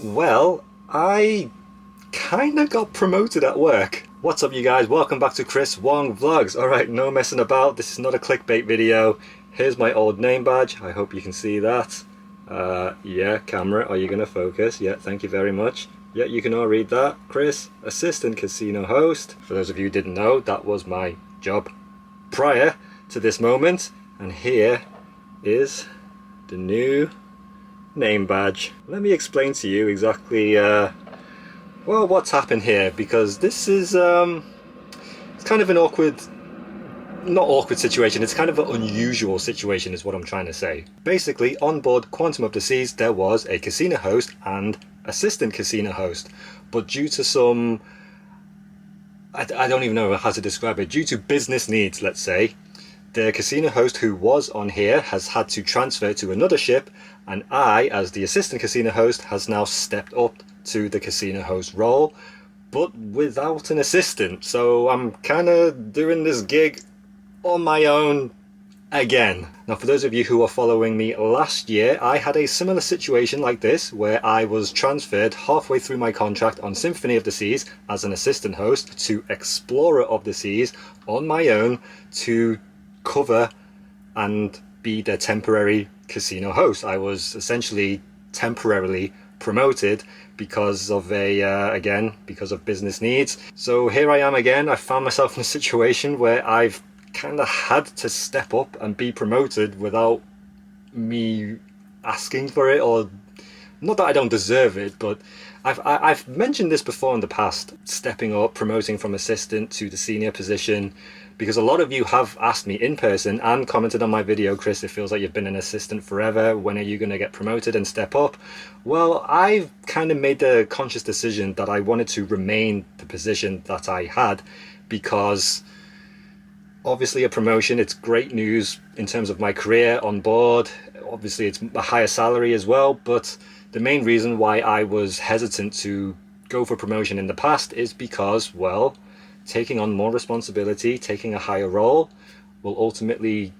Well, I kinda got promoted at work. What's up, you guys? Welcome back to Chris Wong Vlogs. Alright, no messing about. This is not a clickbait video. Here's my old name badge. I hope you can see that. Yeah, camera, are you gonna focus? Yeah, thank you very much. Yeah, you can all read that. Chris, assistant casino host. For those of you who didn't know, that was my job prior to this moment. And here is the new name badge. Let me explain to you exactly well, what's happened here, because this is it's kind of an not awkward situation, it's kind of an unusual situation is what I'm trying to say. Basically, on board Quantum of the Seas there was a casino host and assistant casino host, but due to some I don't even know how to describe it, due to business needs, let's say, the casino host who was on here has had to transfer to another ship, and I, as the assistant casino host, has now stepped up to the casino host role, but without an assistant. So I'm kind of doing this gig on my own again. Now, for those of you who are following me last year, I had a similar situation like this, where I was transferred halfway through my contract on Symphony of the Seas as an assistant host to Explorer of the Seas on my own to cover and be the temporary casino host. I was essentially temporarily promoted because of because of business needs. So here I am again. I found myself in a situation where I've kind of had to step up and be promoted without me asking for it, or not that I don't deserve it, but I've mentioned this before in the past, stepping up, promoting from assistant to the senior position, because a lot of you have asked me in person and commented on my video, Chris, it feels like you've been an assistant forever, when are you going to get promoted and step up? Well, I've kind of made the conscious decision that I wanted to remain the position that I had, because obviously a promotion, it's great news in terms of my career on board. Obviously it's a higher salary as well, but the main reason why I was hesitant to go for promotion in the past is because, well, taking on more responsibility, taking a higher role will ultimately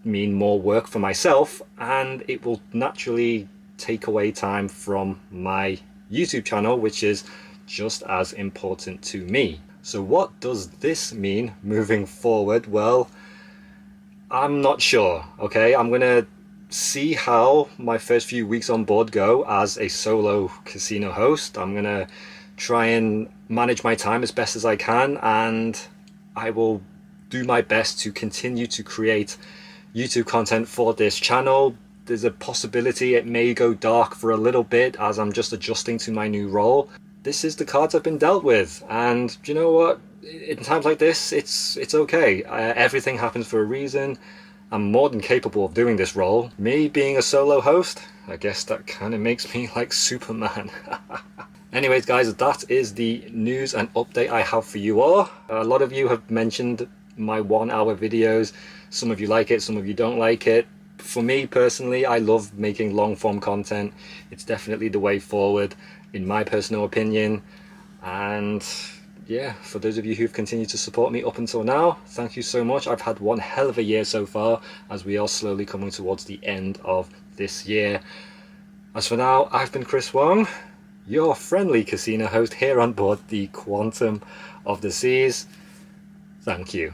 mean more work for myself, and it will naturally take away time from my YouTube channel, which is just as important to me. So what does this mean moving forward? Well, I'm not sure, okay? I'm gonna see how my first few weeks on board go as a solo casino host. I'm gonna try and manage my time as best as I can, and I will do my best to continue to create YouTube content for this channel. There's a possibility it may go dark for a little bit as I'm just adjusting to my new role. This is the cards I've been dealt with, and you know what? In times like this, it's okay. Everything happens for a reason. I'm more than capable of doing this role. Me being a solo host, I guess that kind of makes me like Superman. Anyways guys, that is the news and update I have for you all. A lot of you have mentioned my 1 hour videos. Some of you like it, some of you don't like it. For me personally, I love making long form content. It's definitely the way forward in my personal opinion. And yeah, for those of you who've continued to support me up until now, thank you so much. I've had one hell of a year so far, as we are slowly coming towards the end of this year. As for now, I've been Chris Wong, your friendly casino host here on board the Quantum of the Seas. Thank you.